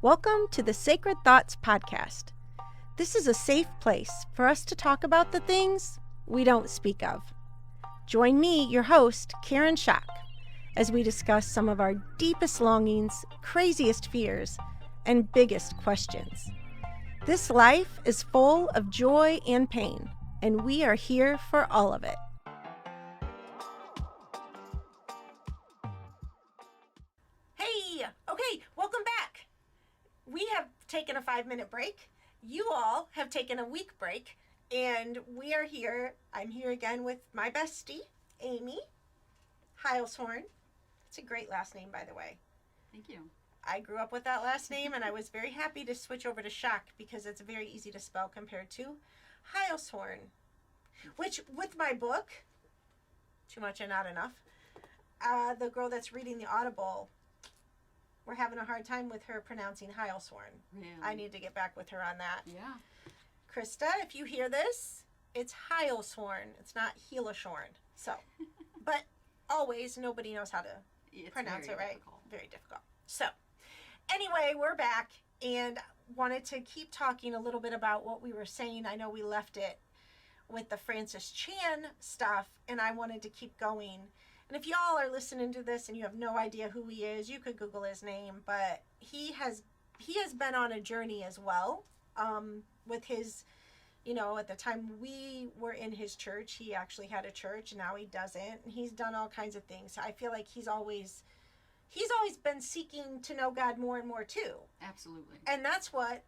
Welcome to the Sacred Thoughts Podcast. This is a safe place for us to talk about the things we don't speak of. Join me, your host, Karen Schock, as we discuss some of our deepest longings, craziest fears, and biggest questions. This life is full of joy and pain, and we are here for all of it. Hey, okay, welcome back. We have taken a 5-minute break. You all have taken a week break, and we are here. I'm here again with my bestie, Amy Heilshorn. It's a great last name, by the way. Thank you. I grew up with that last name, and I was very happy to switch over to Schock because it's very easy to spell compared to Heilshorn, which with my book, Too Much and Not Enough, the girl that's reading the Audible, we're having a hard time with her pronouncing Heilshorn. Really? I need to get back with her on that. Yeah. Krista, if you hear this, it's Heilshorn. It's not Heilshorn. So, but always nobody knows how to pronounce it right. Difficult. Very difficult. So, anyway, we're back and wanted to keep talking a little bit about what we were saying. I know we left it with the Francis Chan stuff, and I wanted to keep going. And if y'all are listening to this and you have no idea who he is, you could Google his name, but he has been on a journey as well, with his, at the time we were in his church, he actually had a church, now he doesn't. He's done all kinds of things. I feel like he's always been seeking to know God more and more too. Absolutely. And that's what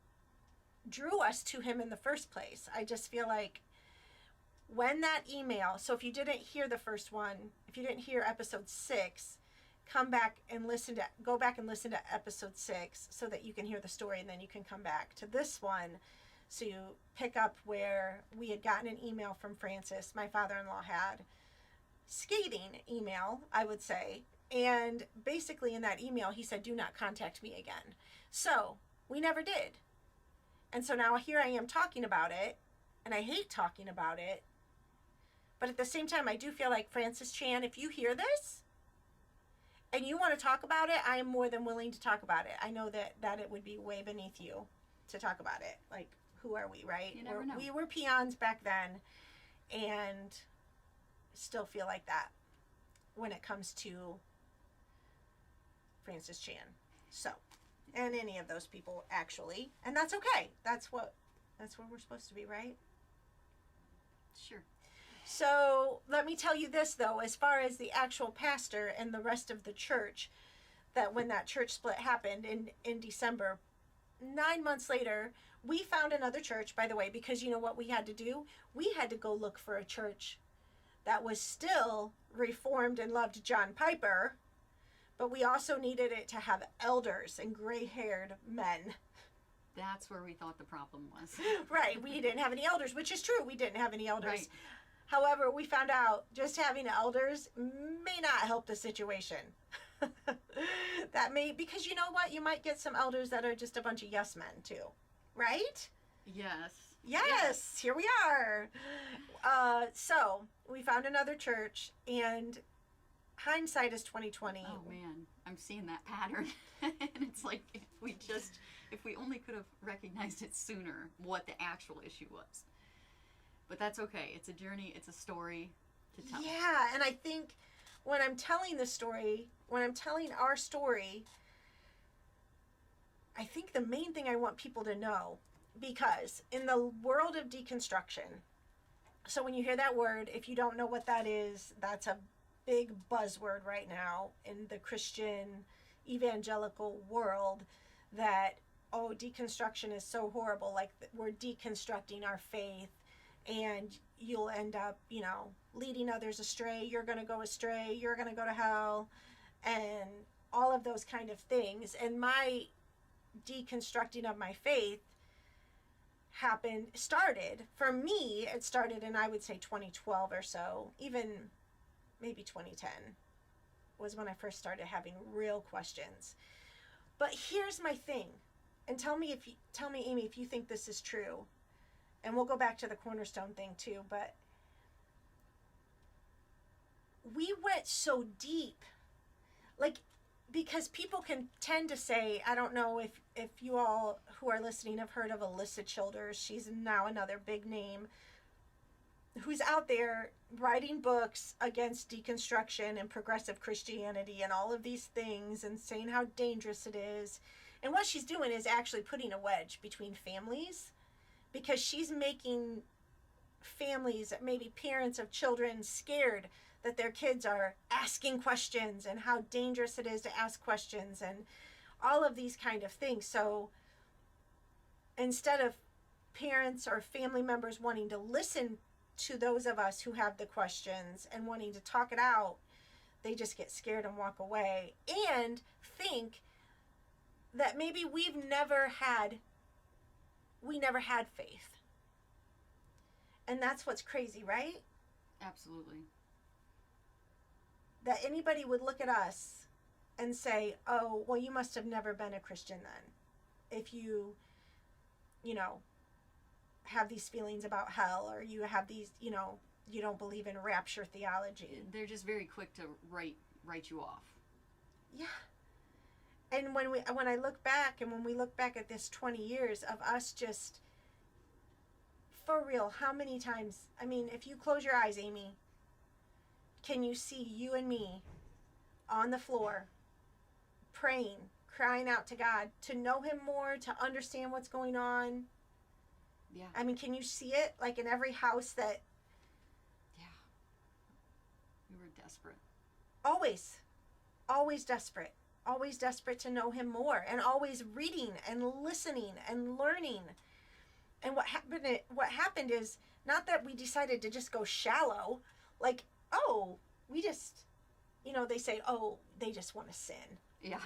drew us to him in the first place. I just feel like when that email, so if you didn't hear the first one, if you didn't hear episode 6, go back and listen to episode 6 so that you can hear the story, and then you can come back to this one. So you pick up where we had gotten an email from Francis, my father-in-law had, scathing email, I would say. And basically in that email, he said, do not contact me again. So we never did. And so now here I am talking about it, and I hate talking about it. But at the same time, I do feel like, Francis Chan, if you hear this and you want to talk about it, I am more than willing to talk about it. I know that it would be way beneath you to talk about it. Like, who are we, right? You never know. We were peons back then, and still feel like that when it comes to Francis Chan. So, and any of those people, actually. And that's okay. That's where we're supposed to be, right? Sure. So let me tell you this, though, as far as the actual pastor and the rest of the church, that when that church split happened in December, 9 months later, we found another church, by the way, because you know what we had to do? We had to go look for a church that was still Reformed and loved John Piper, but we also needed it to have elders and gray-haired men. That's where we thought the problem was. Right, we didn't have any elders, which is true. We didn't have any elders. Right. However, we found out just having elders may not help the situation. Because you know what? You might get some elders that are just a bunch of yes men too. Right? Yes. Here we are. So we found another church, and hindsight is 2020. Oh man, I'm seeing that pattern. And it's like, if we only could have recognized it sooner, what the actual issue was. But that's okay. It's a journey. It's a story to tell. Yeah, and I think when I'm telling our story, I think the main thing I want people to know, because in the world of deconstruction, so when you hear that word, if you don't know what that is, that's a big buzzword right now in the Christian evangelical world, that, deconstruction is so horrible, like we're deconstructing our faith, and you'll end up, leading others astray. You're going to go astray. You're going to go to hell, and all of those kind of things. And my deconstructing of my faith started in, I would say, 2012 or so, even maybe 2010 was when I first started having real questions. But here's my thing, and tell me, Amy, if you think this is true. And we'll go back to the cornerstone thing too, but we went so deep. Like, because people can tend to say, I don't know if you all who are listening have heard of Alyssa Childers. She's now another big name who's out there writing books against deconstruction and progressive Christianity and all of these things and saying how dangerous it is. And what she's doing is actually putting a wedge between families, because she's making families, maybe parents of children, scared that their kids are asking questions and how dangerous it is to ask questions and all of these kind of things. So instead of parents or family members wanting to listen to those of us who have the questions and wanting to talk it out, they just get scared and walk away and think that maybe we never had faith. And that's what's crazy, right? Absolutely. That anybody would look at us and say, oh, well, you must have never been a Christian then. If you have these feelings about hell, or you have these, you don't believe in rapture theology. They're just very quick to write you off. Yeah. And when I look back, and when we look back at this 20 years of us just, for real, how many times, I mean, if you close your eyes, Amy, can you see you and me on the floor praying, crying out to God to know him more, to understand what's going on? Yeah. I mean, can you see it? Like in every house that... Yeah. We were desperate. Always desperate. Always desperate to know him more, and always reading and listening and learning. And what happened is not that we decided to just go shallow, like, oh, we just, they say, oh, they just want to sin. Yeah.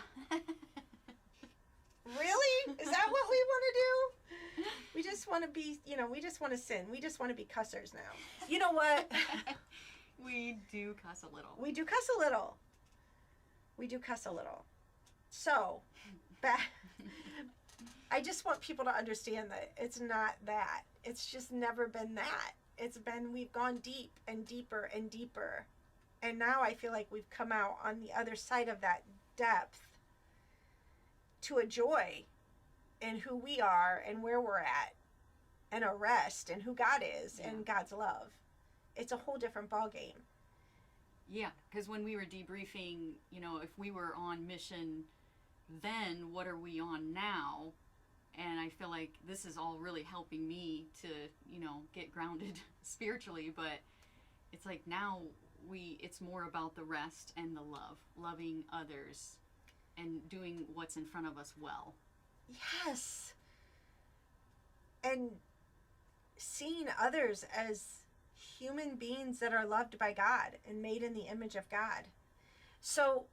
Really? Is that what we want to do? We just want to be, we just want to sin. We just want to be cussers now. You know what? We do cuss a little. We do cuss a little. So, I just want people to understand that it's not that. It's just never been that. We've gone deep and deeper and deeper. And now I feel like we've come out on the other side of that depth to a joy in who we are and where we're at, and a rest in who God is and God's love. It's a whole different ballgame. Yeah, because when we were debriefing, if we were on mission then, what are we on now? And I feel like this is all really helping me to, get grounded spiritually. But it's like now it's more about the rest and the love, loving others and doing what's in front of us well. Yes. And seeing others as human beings that are loved by God and made in the image of God. So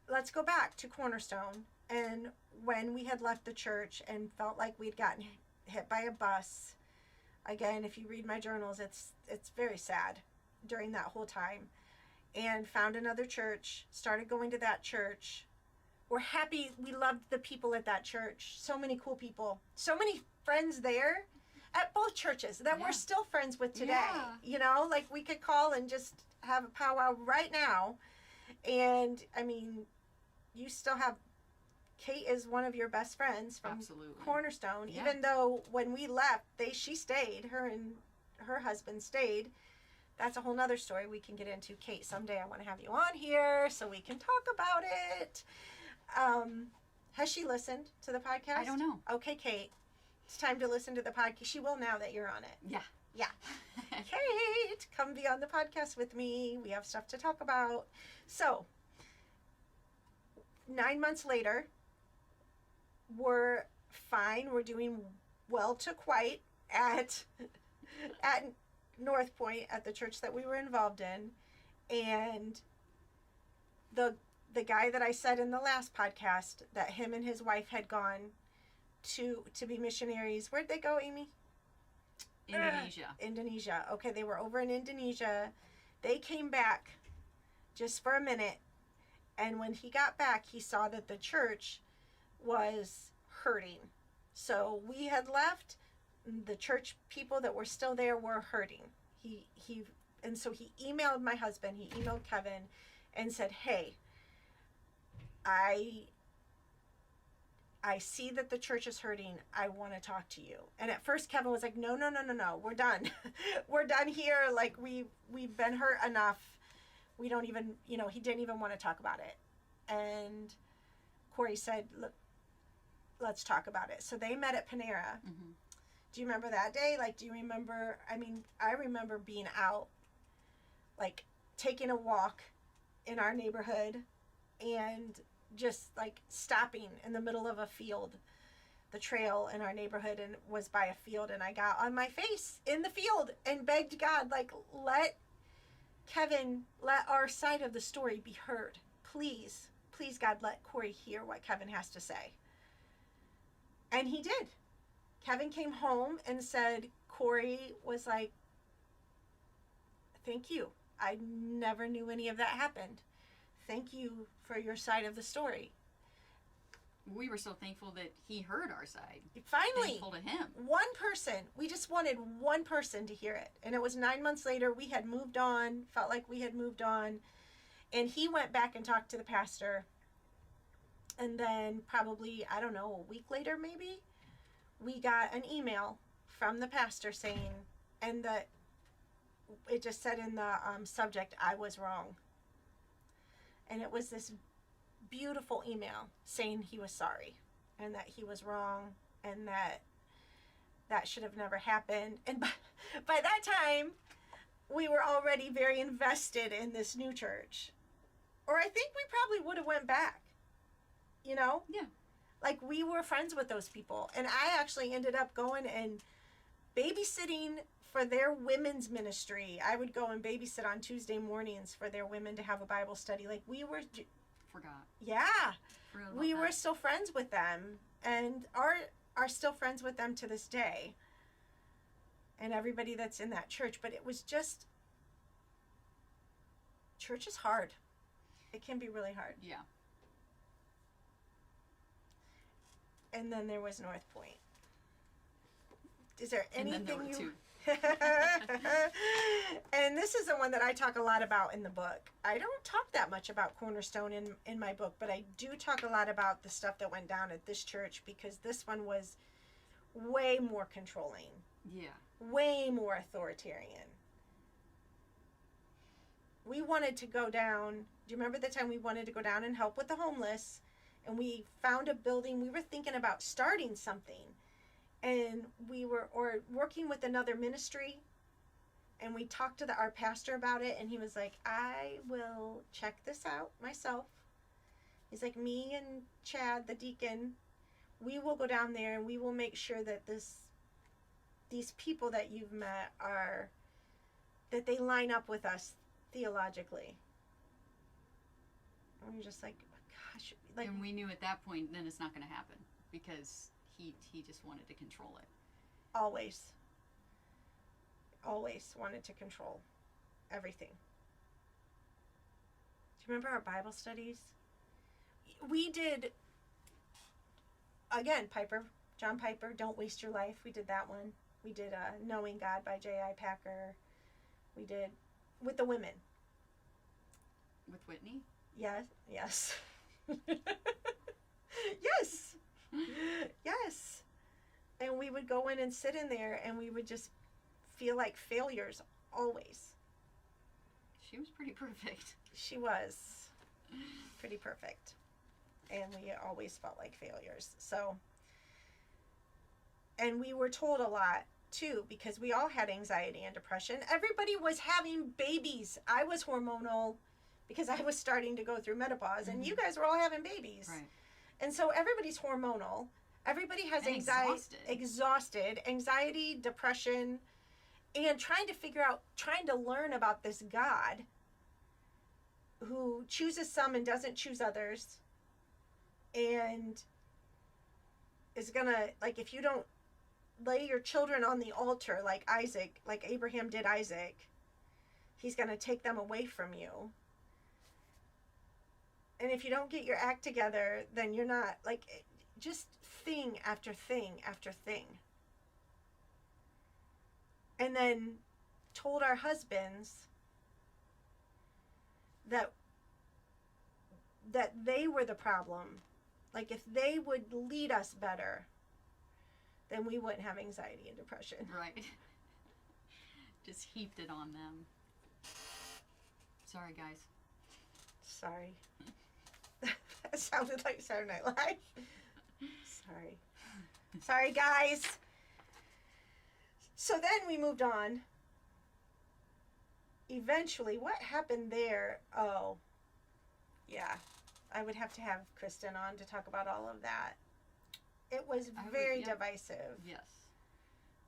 let's go back to Cornerstone. And when we had left the church and felt like we'd gotten hit by a bus, again, if you read my journals, it's very sad during that whole time, and found another church, started going to that church. We're happy. We loved the people at that church. So many cool people. So many friends there at both churches that we're still friends with today. Yeah. Like we could call and just have a powwow right now. And, I mean, you still have... Kate is one of your best friends from Cornerstone. Yeah. Even though when we left, she stayed. Her and her husband stayed. That's a whole nother story we can get into. Kate, someday I want to have you on here so we can talk about it. Has she listened to the podcast? I don't know. Okay, Kate. It's time to listen to the podcast. She will now that you're on it. Yeah. Yeah. Kate, come be on the podcast with me. We have stuff to talk about. So, 9 months later, we're fine. We're doing well to quite at North Point, at the church that we were involved in. And the guy that I said in the last podcast that him and his wife had gone to be missionaries. Where'd they go, Amy? Indonesia. Okay, they were over in Indonesia. They came back just for a minute. And when he got back, he saw that the church was hurting. So we had left. The church people that were still there were hurting. And so he emailed my husband. He emailed Kevin and said, hey, I see that the church is hurting. I want to talk to you. And at first Kevin was like, no, we're done. We're done here. Like we've been hurt enough. We don't even, he didn't even want to talk about it. And Corey said, look, let's talk about it. So they met at Panera. Mm-hmm. Do you remember that day? Like, do you remember, I remember being out, like taking a walk in our neighborhood and just like stopping in the middle of a field. The trail in our neighborhood and was by a field, and I got on my face in the field and begged God, like, let our side of the story be heard. Please, God, let Corey hear what Kevin has to say. And he did. Kevin came home and said, Corey was like, thank you. I never knew any of that happened. Thank you for your side of the story. We were so thankful that he heard our side. Finally, thankful to him. One person. We just wanted one person to hear it. And it was 9 months later. We had moved on, felt like we had moved on. And he went back and talked to the pastor. And then probably, I don't know, a week later maybe, we got an email from the pastor saying, and that it just said in the subject, I was wrong. And it was this beautiful email saying he was sorry and that he was wrong and that should have never happened. And by that time, we were already very invested in this new church. Or I think we probably would have went back, Yeah. Like we were friends with those people. And I actually ended up going and babysitting for their women's ministry. I would go and babysit on Tuesday mornings for their women to have a Bible study. Like we were... Forgot. Yeah. We were still friends with them and are still friends with them to this day. And everybody that's in that church. But it was just... Church is hard. It can be really hard. Yeah. And then there was North Point. Is there anything and then there were two. And this is the one that I talk a lot about in the book. I don't talk that much about Cornerstone in my book, but I do talk a lot about the stuff that went down at this church because this one was way more controlling. Yeah. Way more authoritarian. We wanted to go down. Do you remember the time we wanted to go down and help with the homeless? And we found a building. We were thinking about starting something. And we were working with another ministry, and we talked to our pastor about it, and he was like, I will check this out myself. He's like, me and Chad, the deacon, we will go down there, and we will make sure that these people that you've met that they line up with us theologically. And we're just like, gosh. Like, and we knew at that point, then it's not going to happen, because... He just wanted to control it. Always wanted to control everything. Do you remember our Bible studies? We did, again, John Piper, Don't Waste Your Life. We did that one. We did Knowing God by J.I. Packer. We did with the women. With Whitney? Yes. Yes. Yes. And we would go in and sit in there and we would just feel like failures always. She was pretty perfect. She was pretty perfect. And we always felt like failures. So, and we were told a lot too, because we all had anxiety and depression. Everybody was having babies. I was hormonal because I was starting to go through menopause, and you guys were all having babies. Right. And so everybody's hormonal. Everybody has and anxiety, exhausted, anxiety, depression, and trying to learn about this God who chooses some and doesn't choose others, and is gonna, like, if you don't lay your children on the altar like Abraham did Isaac, he's gonna take them away from you. And if you don't get your act together, then you're not, like, just thing after thing after thing. And then told our husbands that that they were the problem. Like, if they would lead us better, then we wouldn't have anxiety and depression. Right. Just heaped it on them. Sorry, guys. Sorry. That sounded like Saturday Night Live. Sorry. Sorry, guys. So then we moved on. Eventually, what happened there? Oh, yeah. I would have to have Kristen on to talk about all of that. It was very divisive. Yes.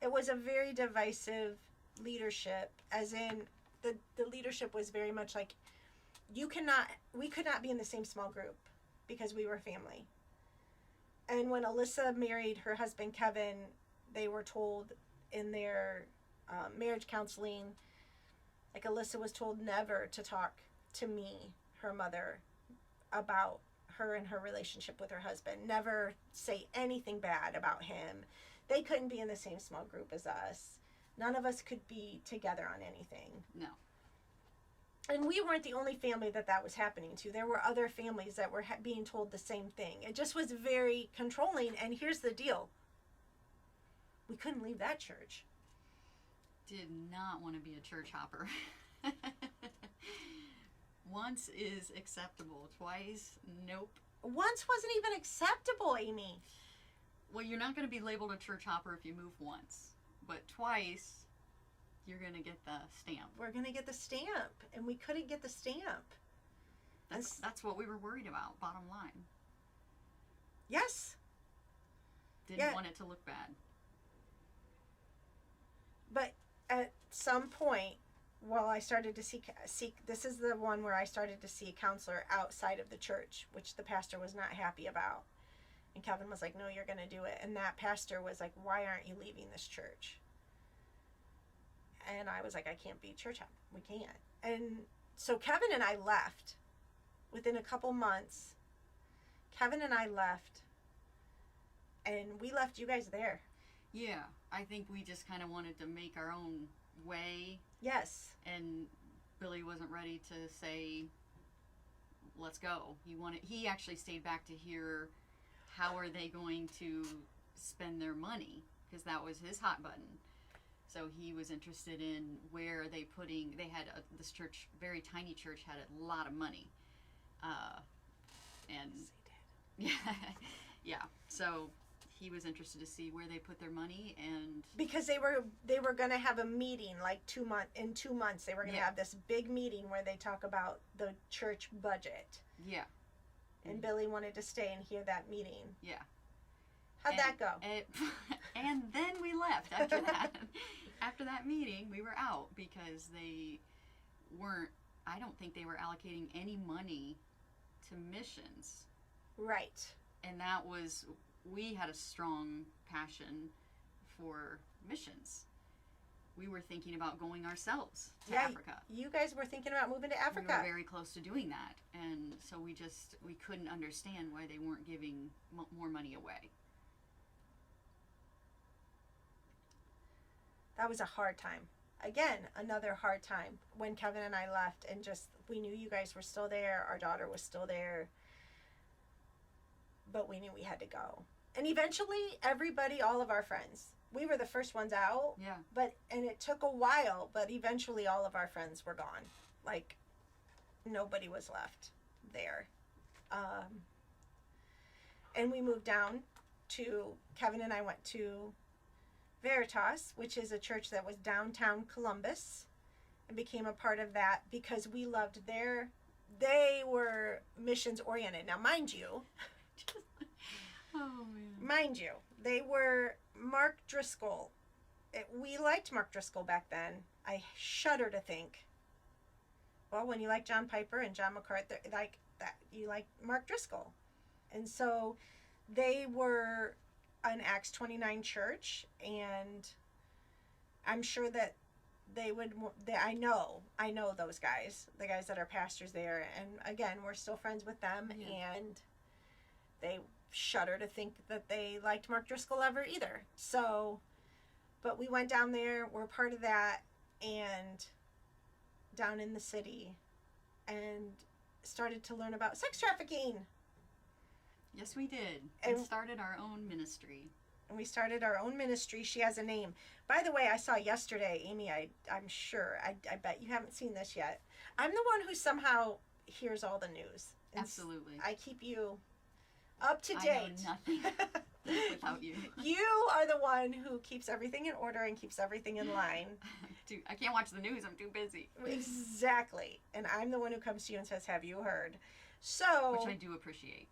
It was a very divisive leadership, as in the leadership was very much like, we could not be in the same small group because we were family. And when Alyssa married her husband Kevin, they were told in their marriage counseling, like, Alyssa was told never to talk to me, her mother, about her and her relationship with her husband. Never say anything bad about him. They couldn't be in the same small group as us. None of us could be together on anything. No. And we weren't the only family that was happening to. There were other families that were being told the same thing. It just was very controlling. And here's the deal. We couldn't leave that church. Did not want to be a church hopper. Once is acceptable. Twice, nope. Once wasn't even acceptable, Amy. Well, you're not going to be labeled a church hopper if you move once. But twice, you're going to get the stamp. We're going to get the stamp. And we couldn't get the stamp. That's what we were worried about, bottom line. Yes. Didn't want it to look bad. But at some point, I started to seek, this is the one where I started to see a counselor outside of the church, which the pastor was not happy about. And Kevin was like, no, you're going to do it. And that pastor was like, why aren't you leaving this church? And I was like, I can't be church hop. We can't. And so Kevin and I left. Within a couple months, Kevin and I left. And we left you guys there. Yeah, I think we just kind of wanted to make our own way. Yes. And Billy wasn't ready to say, let's go. He actually stayed back to hear how are they going to spend their money, because that was his hot button. So he was interested in where are they putting, this church, very tiny church, had a lot of money. And Yes, they did. yeah. So he was interested to see where they put their money, and because they were going to have a meeting like 2 months. In 2 months, they were going to have this big meeting where they talk about the church budget. Yeah. And Billy wanted to stay and hear that meeting. Yeah. How'd that go? And then we left after that. After that meeting, we were out because they weren't. I don't think they were allocating any money to missions. Right. And that was. We had a strong passion for missions. We were thinking about going ourselves to Africa. You guys were thinking about moving to Africa. We were very close to doing that. And so we couldn't understand why they weren't giving more money away. That was a hard time. Again, another hard time when Kevin and I left, and we knew you guys were still there. Our daughter was still there. But we knew we had to go. And eventually, all of our friends, we were the first ones out. Yeah. And it took a while, but eventually all of our friends were gone. Like, nobody was left there. And we moved down Kevin and I went to Veritas, which is a church that was downtown Columbus, and became a part of that because we loved they were missions oriented. Now, mind you, oh man. Mind you, they were Mark Driscoll. We liked Mark Driscoll back then. I shudder to think. Well, when you like John Piper and John MacArthur, like that, you like Mark Driscoll. And so they were an Acts 29 church, and I'm sure that I know those guys, the guys that are pastors there, and again, we're still friends with them, and they shudder to think that they liked Mark Driscoll ever either. So, but we went down there, we're part of that, and down in the city, and started to learn about sex trafficking. Yes, we did. And We started our own ministry. And we started our own ministry. She has a name. By the way, I saw yesterday, Amy, I'm sure, I bet you haven't seen this yet. I'm the one who somehow hears all the news. Absolutely. I keep you up to date. I know nothing without you. You are the one who keeps everything in order and keeps everything in line. I can't watch the news. I'm too busy. Exactly. And I'm the one who comes to you and says, have you heard? So, which I do appreciate.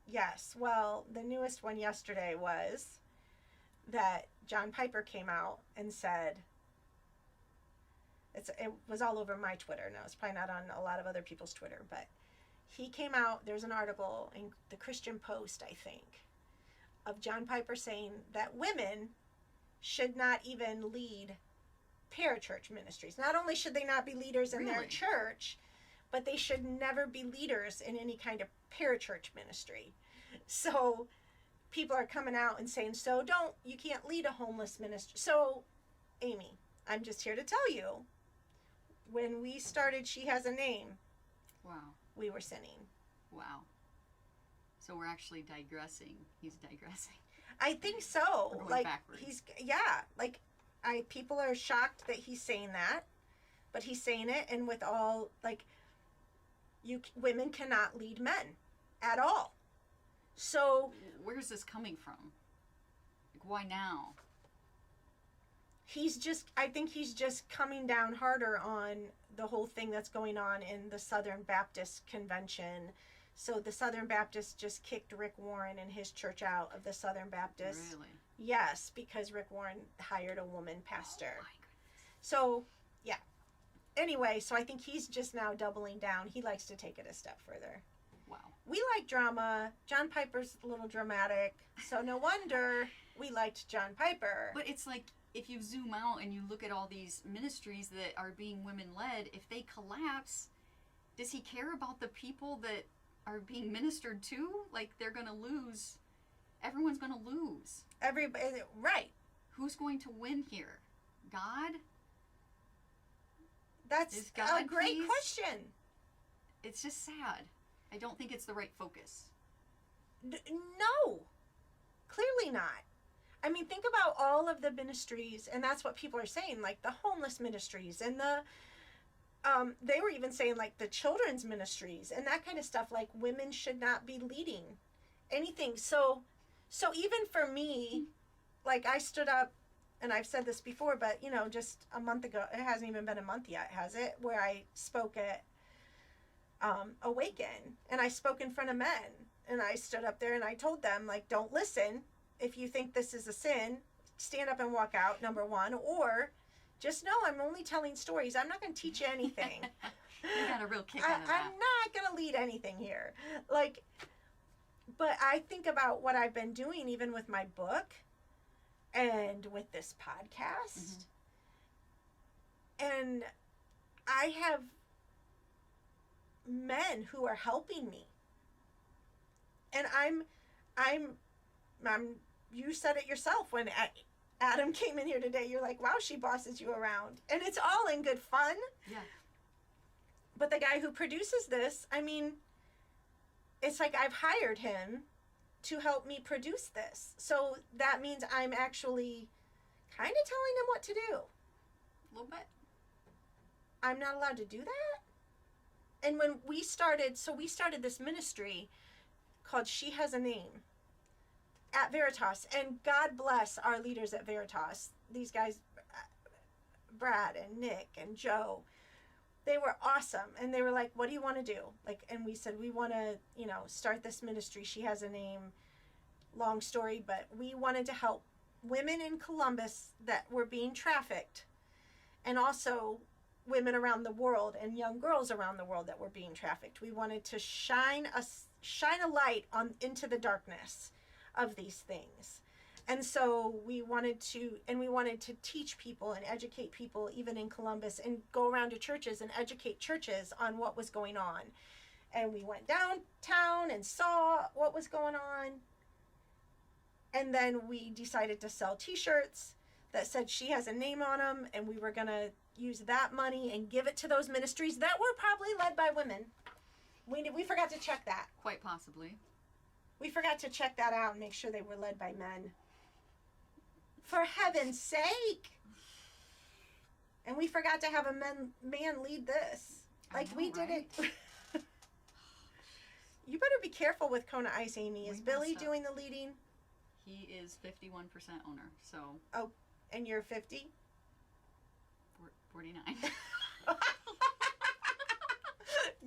Yes. Well, the newest one yesterday was that John Piper came out and said, it was all over my Twitter. No, it's probably not on a lot of other people's Twitter, but he came out, there's an article in the Christian Post, I think, of John Piper saying that women should not even lead parachurch ministries. Not only should they not be leaders in their church, but they should never be leaders in any kind of parachurch ministry. So people are coming out and saying, you can't lead a homeless ministry. So, Amy, I'm just here to tell you, when we started She Has a Name, wow, we were sinning. Wow. So we're actually digressing. He's digressing. I think so. We're going like backwards. People are shocked that he's saying that, but he's saying it, and with all women cannot lead men at all. So where's this coming from? Why now? I think he's just coming down harder on the whole thing that's going on in the Southern Baptist Convention. So the Southern Baptists just kicked Rick Warren and his church out of the Southern Baptists. Really? Yes, because Rick Warren hired a woman pastor. Oh my goodness. So, yeah. Anyway, so I think he's just now doubling down. He likes to take it a step further. Wow. We like drama. John Piper's a little dramatic. So no wonder we liked John Piper. But it's like, if you zoom out and you look at all these ministries that are being women-led, if they collapse, does he care about the people that are being ministered to? Like, they're going to lose. Everyone's going to lose. Everybody, right. Who's going to win here? God? That's God a great pleased? question. It's just sad. I don't think it's the right focus. No. Clearly not. I mean, think about all of the ministries, and that's what people are saying, like the homeless ministries and they were even saying like the children's ministries and that kind of stuff, like women should not be leading anything. So even for me, like I stood up, and I've said this before, but just a month ago, it hasn't even been a month yet, has it? Where I spoke at Awaken, and I spoke in front of men, and I stood up there and I told them, like, don't listen. If you think this is a sin, stand up and walk out, number one, or just know I'm only telling stories. I'm not going to teach you anything. You got a real kick out of that. I'm not going to lead anything here. But I think about what I've been doing even with my book and with this podcast. Mm-hmm. And I have men who are helping me. And I'm you said it yourself when Adam came in here today. You're like, wow, she bosses you around. And it's all in good fun. Yeah. But the guy who produces this, I mean, it's like I've hired him to help me produce this. So that means I'm actually kind of telling him what to do. A little bit. I'm not allowed to do that. And when we started this ministry called She Has a Name at Veritas, and God bless our leaders at Veritas. These guys, Brad and Nick and Joe, they were awesome. And they were like, what do you want to do? And we said, we want to, start this ministry. She Has a Name. Long story, but we wanted to help women in Columbus that were being trafficked, and also women around the world and young girls around the world that were being trafficked. We wanted to shine a light into the darkness of these things. And so we wanted to teach people and educate people even in Columbus, and go around to churches and educate churches on what was going on. And we went downtown and saw what was going on. And then we decided to sell t-shirts that said She Has a Name on them, and we were going to use that money and give it to those ministries that were probably led by women. We forgot to check that. Quite possibly. We forgot to check that out and make sure they were led by men. For heaven's sake! And we forgot to have a man lead this. Like, know, we did right? it. You better be careful with Kona Ice, Amy. Is We Billy messed up. doing the leading? He is 51% owner, so And you're 50? 49.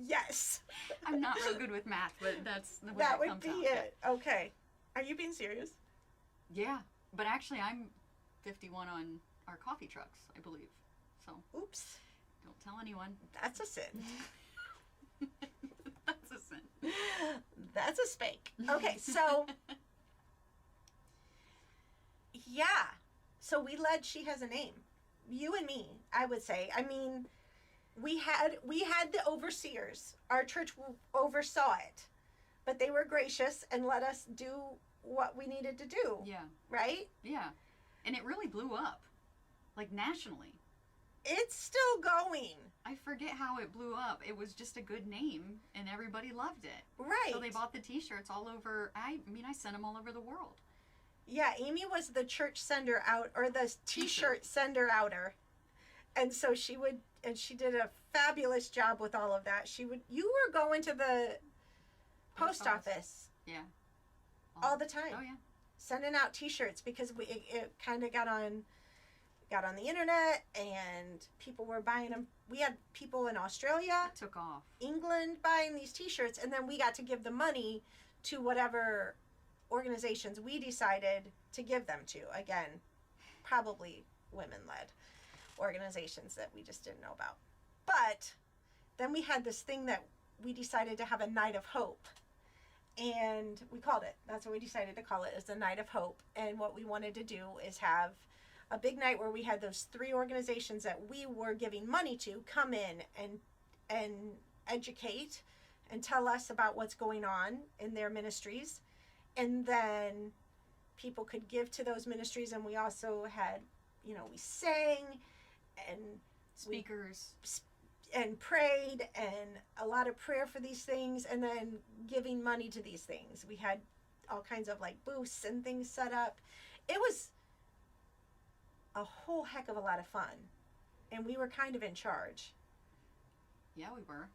Yes. I'm not real good with math, but that's the way That it would comes be out. it. Okay. Are you being serious? Yeah, but actually I'm 51 on our coffee trucks, I believe. So Oops. don't tell anyone. That's a sin. That's a sin. That's a spank. Okay, so yeah. So we led She Has a Name. You and me, I would say. I mean, we had the overseers. Our church oversaw it. But they were gracious and let us do what we needed to do. Yeah. Right? Yeah. And it really blew up. Like nationally. It's still going. I forget how it blew up. It was just a good name and everybody loved it. Right. So they bought the t-shirts all over. I sent them all over the world. Yeah, Amy was the church sender out, or the t-shirt sender outer. And so she did a fabulous job with all of that. You were going to the post office Yeah. all the time. Oh yeah. Sending out t-shirts because it kind of got on the internet and people were buying them. We had people in Australia, It took off. England buying these t-shirts, and then we got to give the money to whatever organizations we decided to give them to. Again, probably women-led organizations that we just didn't know about. But then we had this thing that we decided to have a night of hope. And we called it, that's what we decided to call it, is the Night of Hope. And what we wanted to do is have a big night where we had those 3 organizations that we were giving money to come in and educate and tell us about what's going on in their ministries. And then people could give to those ministries. And we also had, we sang and Speakers. and prayed, and a lot of prayer for these things, and then giving money to these things. We had all kinds of like booths and things set up. It was a whole heck of a lot of fun, and we were kind of in charge. Yeah, we were.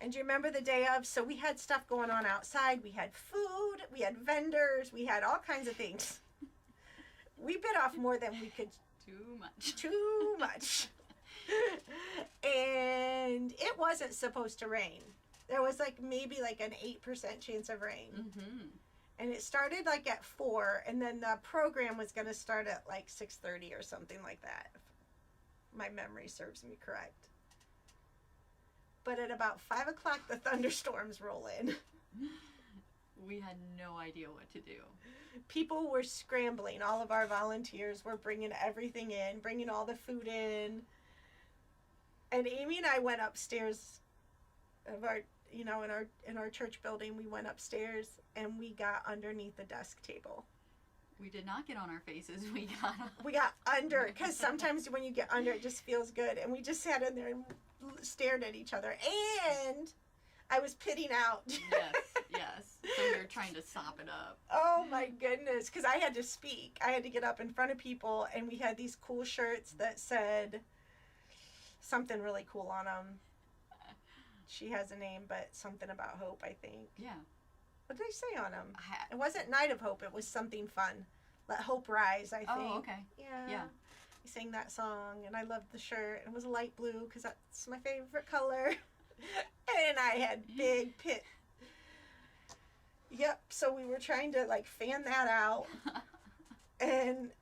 And do you remember the day of? So we had stuff going on outside. We had food, we had vendors, we had all kinds of things. We bit off more than we could. Too much. And it wasn't supposed to rain. There was maybe an 8% chance of rain. Mm-hmm. And it started at 4, and then the program was going to start at 6:30 or something like that, if my memory serves me correct. But at about 5 o'clock, the thunderstorms roll in. We had no idea what to do. People were scrambling. All of our volunteers were bringing everything in, bringing all the food in. And Amy and I went upstairs of our, in our church building. We went upstairs and we got underneath the desk table. We did not get on our faces. We got under, because sometimes when you get under, it just feels good. And we just sat in there and stared at each other. And I was pitting out. Yes. So we were trying to sop it up. Oh my goodness, because I had to speak. I had to get up in front of people, and we had these cool shirts that said something really cool on them. She Has a Name, but something about hope, I think. Yeah. What did they say on them? It wasn't Night of Hope. It was something fun. Let Hope Rise, I think. Oh, okay. Yeah. We sang that song, and I loved the shirt. It was a light blue, because that's my favorite color. And I had big pit. Yep, so we were trying to fan that out. And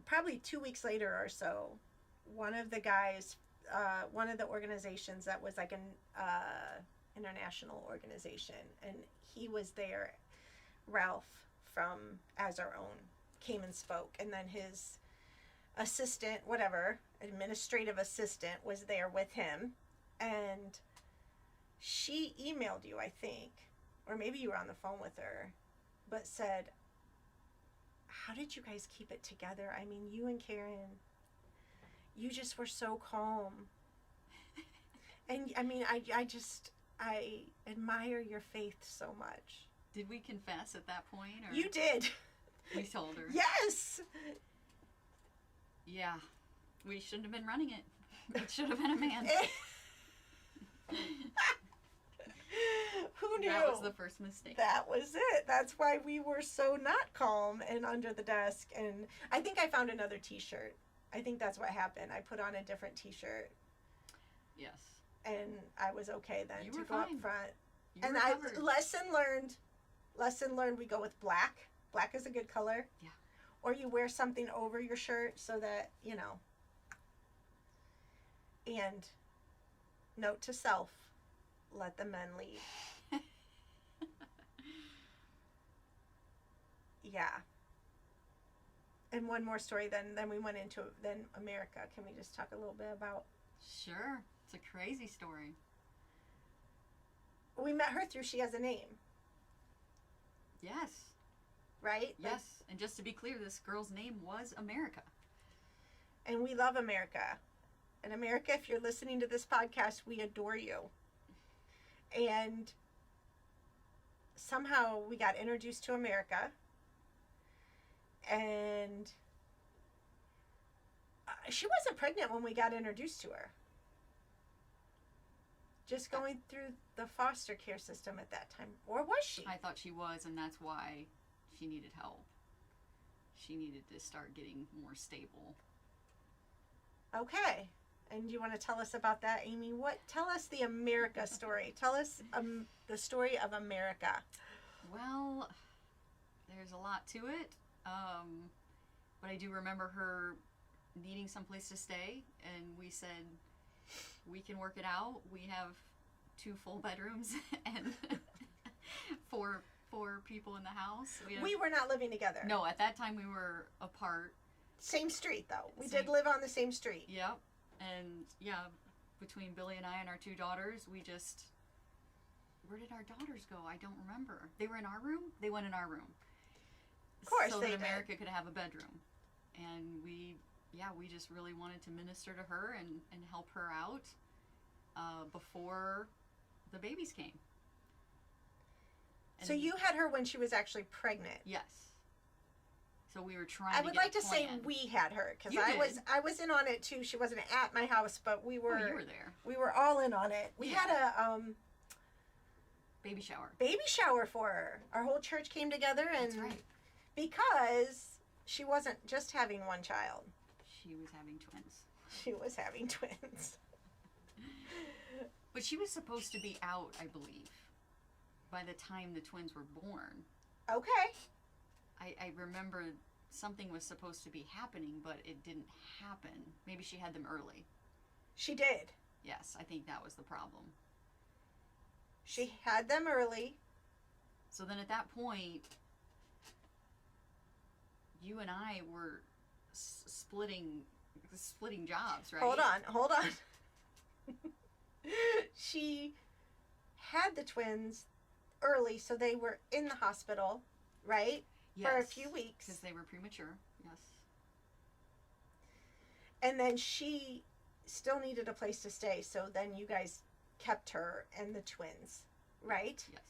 probably 2 weeks later or so, one of the guys, one of the organizations that was an international organization, and he was there, Ralph from As Our Own, came and spoke, and then his assistant, administrative assistant was there with him, and she emailed you, I think, or maybe you were on the phone with her, but said, how did you guys keep it together? I mean, you and Karen, you just were so calm. And I mean, I admire your faith so much. Did we confess at that point? Or You did. We told her. Yes. Yeah. We shouldn't have been running it. It should have been a man. Who knew? That was the first mistake. That was it. That's why we were so not calm and under the desk. And I think I found another t-shirt. I think that's what happened. I put on a different t-shirt. Yes. And I was okay then You to were go fine. up front. You And recovered. lesson learned, we go with black. Black is a good color. Yeah. Or you wear something over your shirt so that, you know. And note to self, let the men lead. Yeah. And one more story, then we went into America. Can we just talk a little bit about? Sure. It's a crazy story. We met her through She Has a Name, Yes. right? Yes. And just to be clear, this girl's name was America. And we love America. And America, if you're listening to this podcast, we adore you. And somehow we got introduced to America. And she wasn't pregnant when we got introduced to her. Just going through the foster care system at that time. Or was she? I thought she was, and that's why she needed help. She needed to start getting more stable. Okay. And you want to tell us about that, Amy? Tell us the America story. Tell us the story of America. Well, there's a lot to it. But I do remember her needing some place to stay, and we said, we can work it out. We have 2 full bedrooms and four people in the house. We were not living together. No, at that time we were apart. Same street, though. We Same. did live on the same street. Yep. And yeah, between Billy and I and our 2 daughters, we just... Where did our daughters go? I don't remember. They were in our room? They went in our room. Of course so they that did. America could have a bedroom. And we just really wanted to minister to her and help her out before the babies came. And So you had her when she was actually pregnant. Yes. So we were trying. I would to get like to say we had her because You I did. I was in on it too. She wasn't at my house, but we were. Oh, you were there. We were all in on it. We Yeah. had a Baby shower. baby shower for her. Our whole church came together, and That's right. because she wasn't just having one child, She was having twins. she was having twins. But she was supposed to be out, I believe, by the time the twins were born. Okay. I remember something was supposed to be happening, but it didn't happen. Maybe she had them early. She did. Yes, I think that was the problem. She had them early. So then at that point, you and I were splitting jobs, right? Hold on. She had the twins early, so they were in the hospital, right? Yes, For a few weeks. because they were premature. Yes. And then she still needed a place to stay, so then you guys kept her and the twins, right? Yes.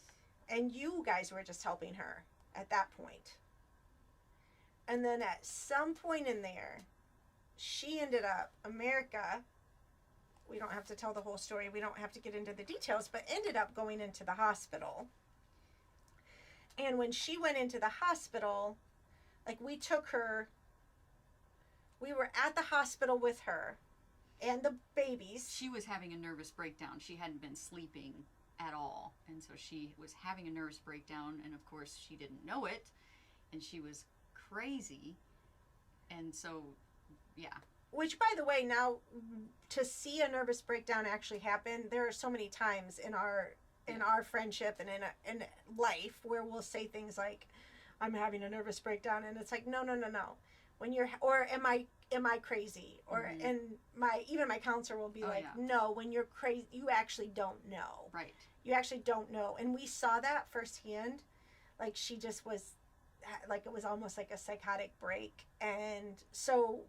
And you guys were just helping her at that point. And then at some point in there, she ended up, America, we don't have to tell the whole story, we don't have to get into the details, but ended up going into the hospital. And when she went into the hospital, like we took her, we were at the hospital with her and the babies. She was having a nervous breakdown. She hadn't been sleeping at all. And so she was having a nervous breakdown. And of course, she didn't know it. And she was crazy. And so, yeah. Which, by the way, now to see a nervous breakdown actually happen, there are so many times in our friendship and in life where we'll say things like, "I'm having a nervous breakdown," and it's like, no. When you're, or am I crazy? Or Mhm. and even my counselor will be like, yeah. "No, when you're crazy, you actually don't know. Right. You actually don't know." And we saw that firsthand. Like she just was, like it was almost like a psychotic break, and so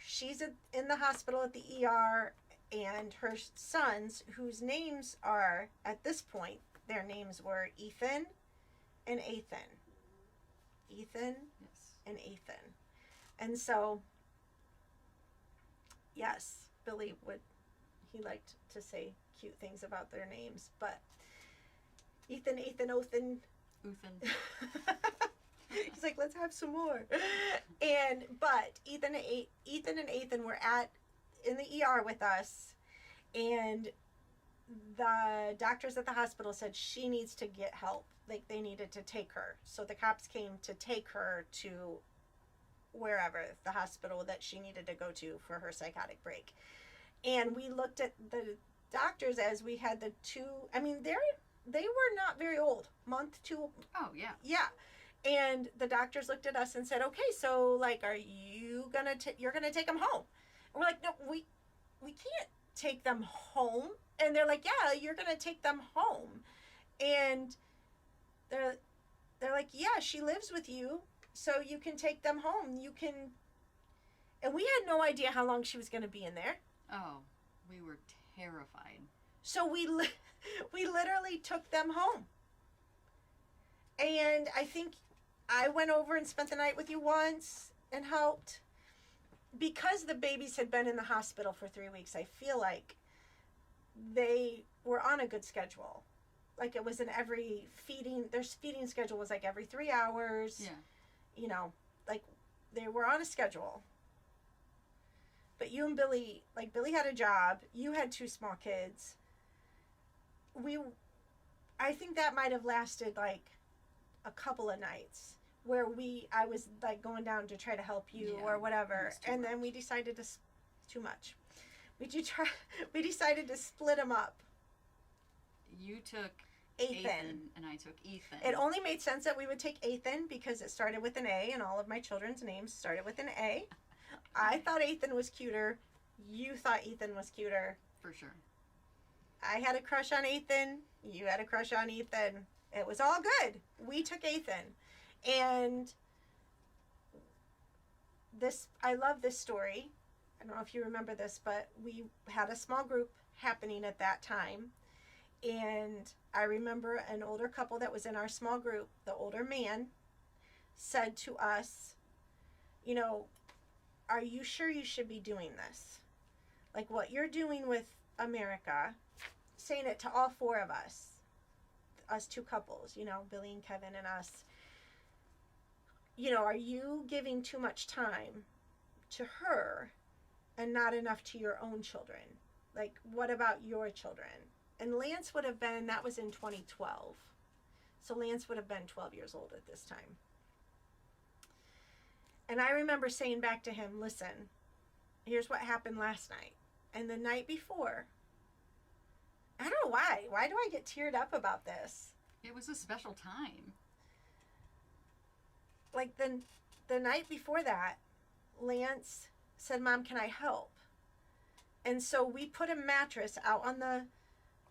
she's in the hospital at the ER, and her sons, whose names are, at this point, their names were Ethan and Ethan. Ethan Yes. and Ethan. And so, yes, Billy he liked to say cute things about their names, but Ethan, Othan. Uthan. He's like, let's have some more. But Ethan and Ethan were in the ER with us, and the doctors at the hospital said she needs to get help. Like, they needed to take her. So the cops came to take her to wherever, the hospital that she needed to go to for her psychotic break. And we looked at the doctors as we had the two, I mean, they were not very old. Month, two. Oh, yeah. Yeah. And the doctors looked at us and said, okay, so, like, are you you're going to take them home? And we're like, no, we can't take them home. And they're like, yeah, you're going to take them home. And they're like, yeah, she lives with you, so you can take them home. You can. And we had no idea how long she was going to be in there. Oh, we were terrified. So we literally took them home. And I think I went over and spent the night with you once and helped. Because the babies had been in the hospital for 3 weeks, I feel like they were on a good schedule. Like, it was their feeding schedule was like every 3 hours. Yeah. You know, like, they were on a schedule. But you and Billy, like, Billy had a job. You had 2 small kids. I think that might have lasted, like, a couple of nights where I was, like, going down to try to help you or whatever. And then we decided too much. We decided to split them up. You took Ethan and I took Ethan. It only made sense that we would take Ethan because it started with an A, and all of my children's names started with an A. I thought Ethan was cuter. You thought Ethan was cuter. For sure. I had a crush on Ethan. You had a crush on Ethan. It was all good. We took Ethan. And I love this story. I don't know if you remember this, but we had a small group happening at that time. And I remember an older couple that was in our small group, the older man, said to us, you know, are you sure you should be doing this? Like, what you're doing with America, saying it to all 4 of us 2 couples, you know, Billy and Kevin and us. You know, are you giving too much time to her and not enough to your own children? Like, what about your children? And Lance that was in 2012. So Lance would have been 12 years old at this time. And I remember saying back to him, listen, here's what happened last night. And the night before, I don't know why. Why do I get teared up about this? It was a special time. Like, the night before that, Lance said, Mom, can I help? And so we put a mattress out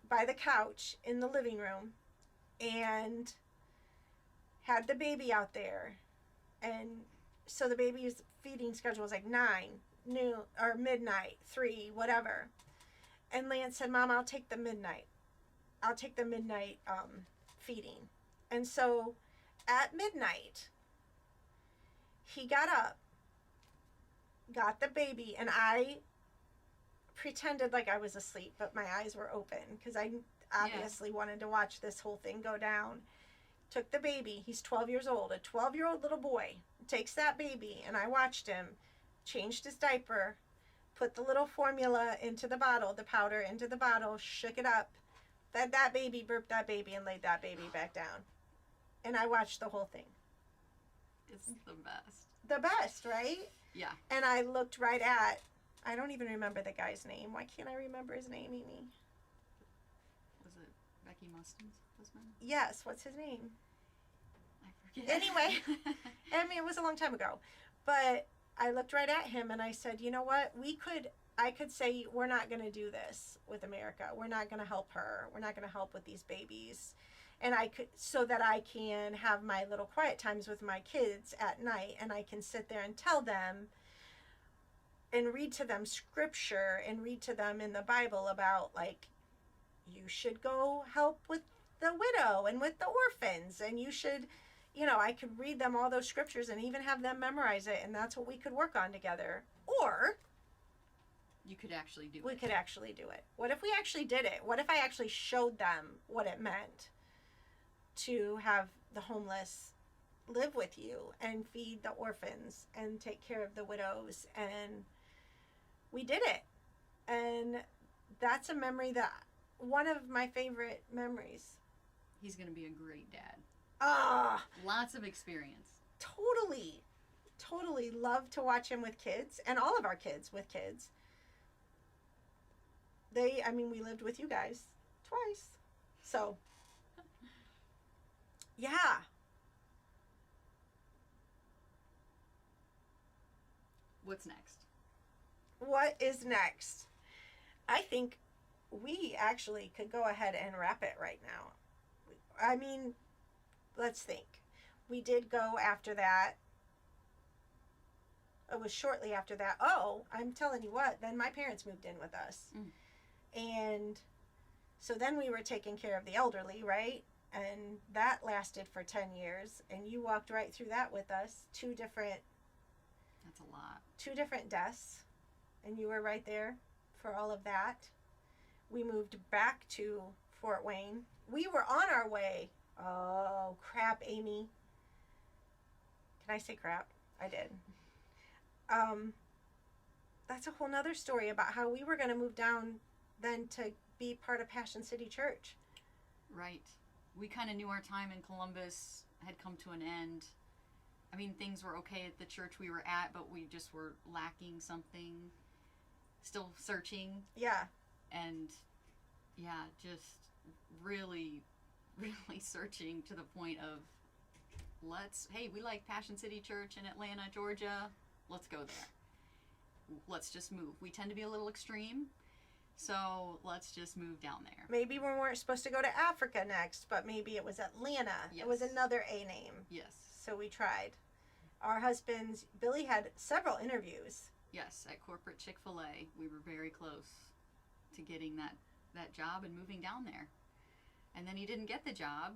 by the couch in the living room and had the baby out there. And so the baby's feeding schedule was like 9, noon, or midnight, 3, whatever. And Lance said, Mom, I'll take the midnight feeding. And so at midnight, he got up, got the baby, and I pretended like I was asleep, but my eyes were open because I obviously wanted to watch this whole thing go down. Took the baby. He's 12 years old. A 12-year-old little boy takes that baby, and I watched him, changed his diaper, put the little formula into the bottle, the powder into the bottle, shook it up, fed that baby, burped that baby, and laid that baby back down. And I watched the whole thing. It's the best. The best, right? Yeah. And I looked right at, I don't even remember the guy's name. Why can't I remember his name, Amy? Was it Becky Mustin's husband? Yes, what's his name? I forget. Anyway, I mean, it was a long time ago. But I looked right at him and I said, you know what? I could say, we're not going to do this with America. We're not going to help her. We're not going to help with these babies. And so that I can have my little quiet times with my kids at night, and I can sit there and tell them and read to them scripture and read to them in the Bible about, like, you should go help with the widow and with the orphans, and you should, I could read them all those scriptures and even have them memorize it, and that's what we could work on together. Or you could actually do we it. could actually do it. What if we actually did it? What if I actually showed them what it meant to have the homeless live with you and feed the orphans and take care of the widows? And we did it. And that's a memory that, one of my favorite memories. He's going to be a great dad. Ah, Lots of experience. Totally love to watch him with kids, and all of our kids with kids. We lived with you guys twice. So, yeah. What's next? What is next? I think we actually could go ahead and wrap it right now. I mean, let's think. We did go after that. It was shortly after that. Oh, I'm telling you what, then my parents moved in with us. And so then we were taking care of the elderly, right? And that lasted for 10 years. And you walked right through that with us. That's a lot. 2 different deaths. And you were right there for all of that. We moved back to Fort Wayne. We were on our way. Oh, crap, Amy. Can I say crap? I did. That's a whole nother story about how we were going to move down then to be part of Passion City Church. Right. We kind of knew our time in Columbus had come to an end. I mean, things were okay at the church we were at, but we just were lacking something. Still searching. Yeah. And, yeah, just really, really searching to the point of, hey, we like Passion City Church in Atlanta, Georgia. Let's go there. Let's just move. We tend to be a little extreme, so let's just move down there. Maybe we weren't supposed to go to Africa next, but maybe it was Atlanta. Yes. It was another A name. Yes. So we tried. Our husbands, Billy had several interviews. Yes, at corporate Chick-fil-A, we were very close to getting that job and moving down there. And then he didn't get the job.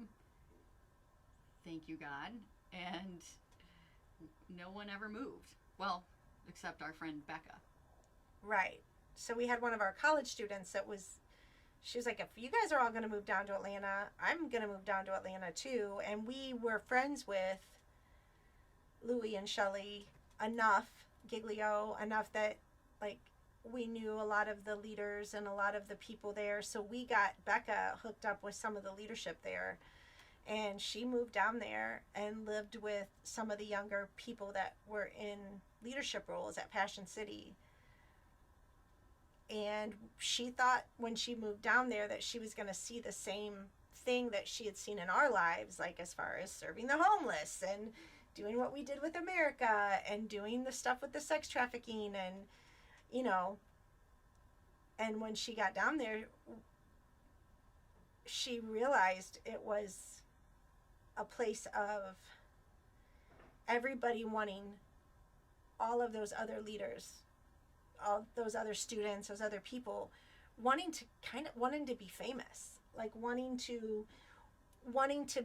Thank you, God. And no one ever moved. Well, except our friend Becca. Right. So we had one of our college students she was like, if you guys are all going to move down to Atlanta, I'm going to move down to Atlanta too. And we were friends with Louie and Shelley Giglio, enough that, like, we knew a lot of the leaders and a lot of the people there. So we got Becca hooked up with some of the leadership there. And she moved down there and lived with some of the younger people that were in leadership roles at Passion City. And she thought when she moved down there that she was going to see the same thing that she had seen in our lives, like as far as serving the homeless and doing what we did with America and doing the stuff with the sex trafficking and, and when she got down there, she realized it was a place of everybody wanting all of those other leaders, all those other students, those other people wanting to be famous, like wanting to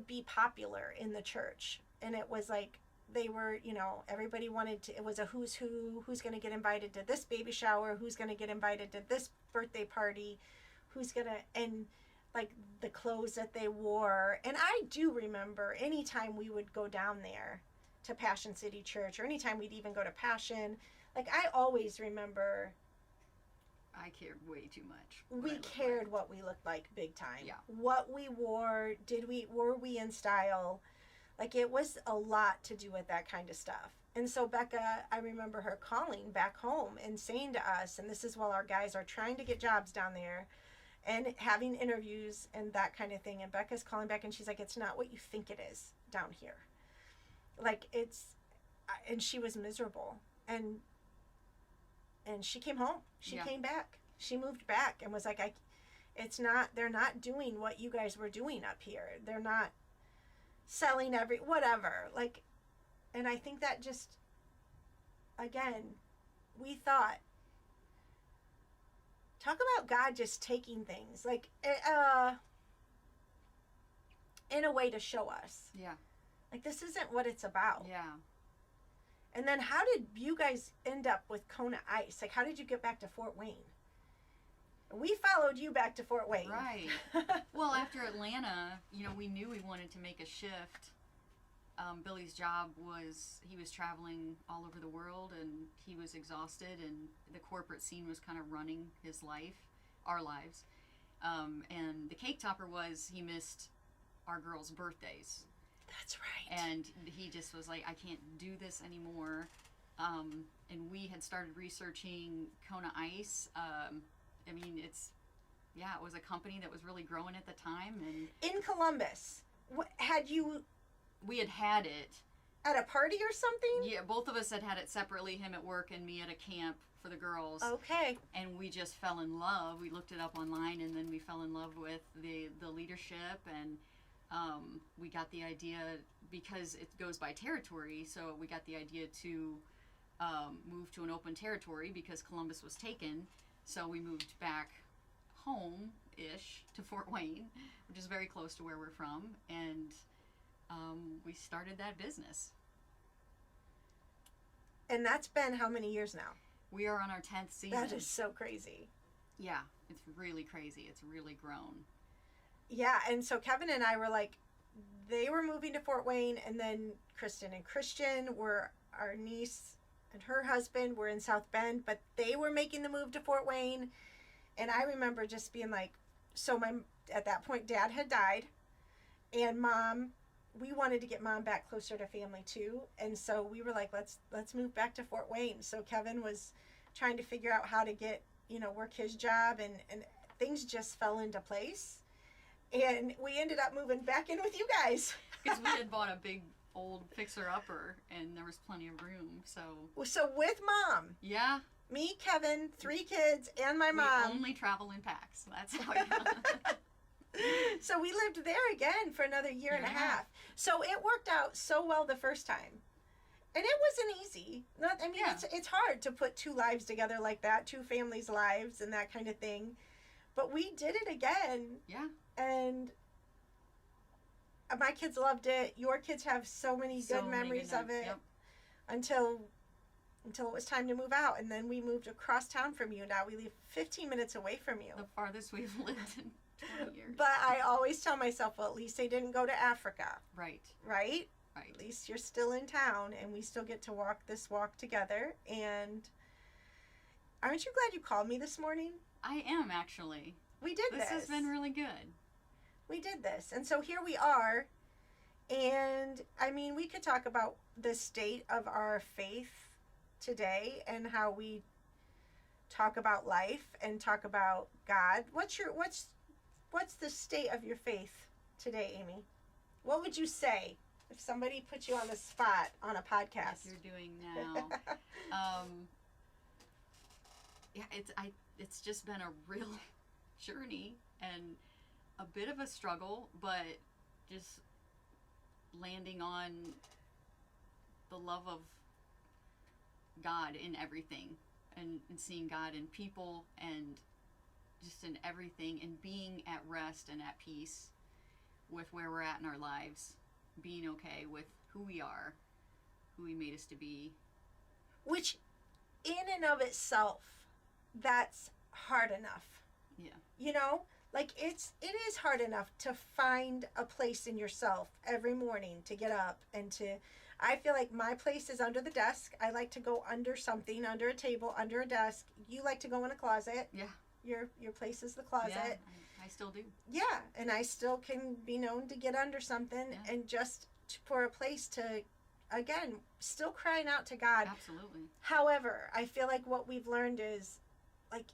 be popular in the church. And it was like they were, everybody wanted to, it was a who's who's going to get invited to this baby shower, who's going to get invited to this birthday party, and like the clothes that they wore. And I do remember anytime we would go down there to Passion City Church, or anytime we'd even go to Passion, like I always remember I cared way too much. We cared what we looked like big time. Yeah. What we wore, were we in style? Like it was a lot to do with that kind of stuff. And so Becca, I remember her calling back home and saying to us, and this is while our guys are trying to get jobs down there and having interviews and that kind of thing. And Becca's calling back and she's like, it's not what you think it is down here. Like and she was miserable. And she came home. She came back. She moved back and was like, they're not doing what you guys were doing up here. They're not selling whatever. Like, and I think that just, again, we thought, talk about God just taking things like in a way to show us. Yeah. Like, this isn't what it's about. Yeah. And then how did you guys end up with Kona Ice? Like, how did you get back to Fort Wayne? We followed you back to Fort Wayne. Right. Well, after Atlanta, we knew we wanted to make a shift. Billy's job was, he was traveling all over the world, and he was exhausted, and the corporate scene was kind of running his life, our lives. And the cake topper was, he missed our girls' birthdays. That's right. And he just was like, I can't do this anymore. And we had started researching Kona Ice. It was a company that was really growing at the time. And in Columbus, we had it. At a party or something? Yeah, both of us had it separately, him at work and me at a camp for the girls. Okay. And we just fell in love. We looked it up online, and then we fell in love with the leadership, and we got the idea, because it goes by territory, so we got the idea to move to an open territory because Columbus was taken. So we moved back home-ish to Fort Wayne, which is very close to where we're from, and we started that business. And that's been how many years now? We are on our 10th season. That is so crazy. Yeah, it's really crazy. It's really grown. Yeah, and so Kevin and I were like, they were moving to Fort Wayne, and then Kristen and Christian were, our niece and her husband were in South Bend, but they were making the move to Fort Wayne. And I remember just being like, at that point, Dad had died, and Mom, we wanted to get Mom back closer to family too. And so we were like, let's move back to Fort Wayne. So Kevin was trying to figure out how to get, work his job, and things just fell into place. And we ended up moving back in with you guys. Because we had bought a big old fixer-upper, and there was plenty of room, so with Mom. Yeah. Me, Kevin, 3 kids, and my mom. We only travel in packs. That's how it goes. So we lived there again for another year and a half. So it worked out so well the first time. And it wasn't easy. It's hard to put 2 lives together like that, 2 families' lives and that kind of thing. But we did it again. Yeah. And my kids loved it. Your kids have so many good memories of it. Yep. Until it was time to move out. And then we moved across town from you. Now we live 15 minutes away from you. The farthest we've lived in 20 years. But I always tell myself, well, at least they didn't go to Africa. Right. Right? Right. At least you're still in town, and we still get to walk this walk together. And aren't you glad you called me this morning? I am, actually. We did this. This has been really good. We did this. And so here we are. And, we could talk about the state of our faith today and how we talk about life and talk about God. What's the state of your faith today, Amy? What would you say if somebody put you on the spot on a podcast? Like you're doing now. It's just been a real journey and a bit of a struggle, but just landing on the love of God in everything, and seeing God in people, and just in everything, and being at rest and at peace with where we're at in our lives, being okay with who we are, who He made us to be. Which, in and of itself, that's hard enough. Yeah. It is hard enough to find a place in yourself every morning to get up and to, I feel like my place is under the desk. I like to go under something, under a table, under a desk. You like to go in a closet. Yeah. Your place is the closet. Yeah, I still do. Yeah, and I still can be known to get under something, and just for a place to, again, still crying out to God. Absolutely. However, I feel like what we've learned is, like,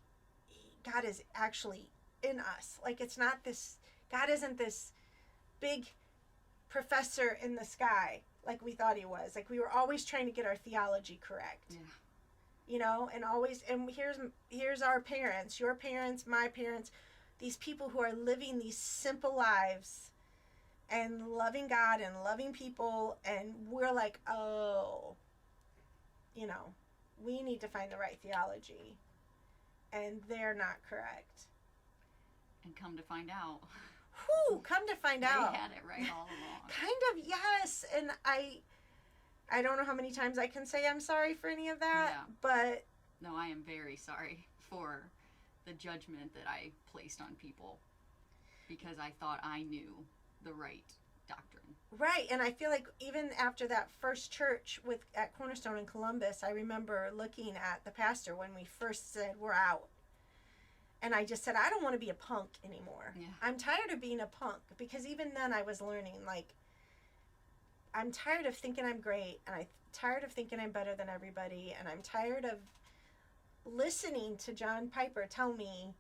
God is actually in us. Like, it's not this, God isn't this big professor in the sky like we thought He was. Like, we were always trying to get our theology correct. Yeah. And here's our parents, your parents, my parents, these people who are living these simple lives and loving God and loving people, and we're like, oh, we need to find the right theology, and they're not correct. And come to find out, Come to find out, they had it right all along. Kind of, yes. And I don't know how many times I can say I'm sorry for any of that, but no, I am very sorry for the judgment that I placed on people because I thought I knew the right doctrine. Right, and I feel like even after that first church at Cornerstone in Columbus, I remember looking at the pastor when we first said we're out. And I just said, I don't want to be a punk anymore. Yeah. I'm tired of being a punk, because even then I was learning, like, I'm tired of thinking I'm great, and I'm tired of thinking I'm better than everybody, and I'm tired of listening to John Piper tell me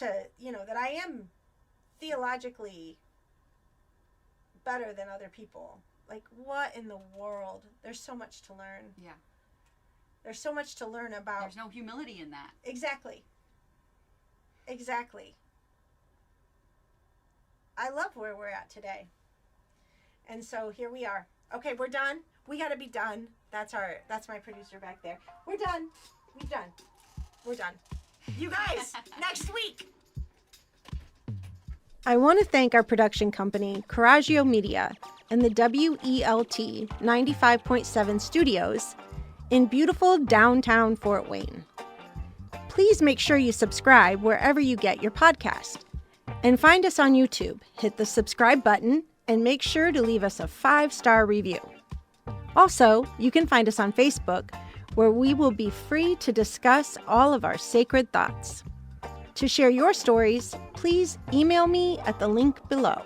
that I am theologically better than other people. Like, what in the world? There's so much to learn. Yeah. There's so much to learn about. There's no humility in that. Exactly. I love where we're at today. And so here we are. Okay, we're done. We got to be done. That's my producer back there. We're done. We're done. You guys, next week. I want to thank our production company, Coraggio Media, and the WELT 95.7 studios in beautiful downtown Fort Wayne. Please make sure you subscribe wherever you get your podcast. And find us on YouTube. Hit the subscribe button and make sure to leave us a 5-star review. Also, you can find us on Facebook, where we will be free to discuss all of our sacred thoughts. To share your stories, please email me at the link below.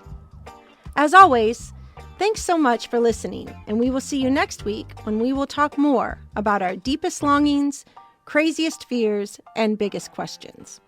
As always, thanks so much for listening, and we will see you next week when we will talk more about our deepest longings, craziest fears, and biggest questions.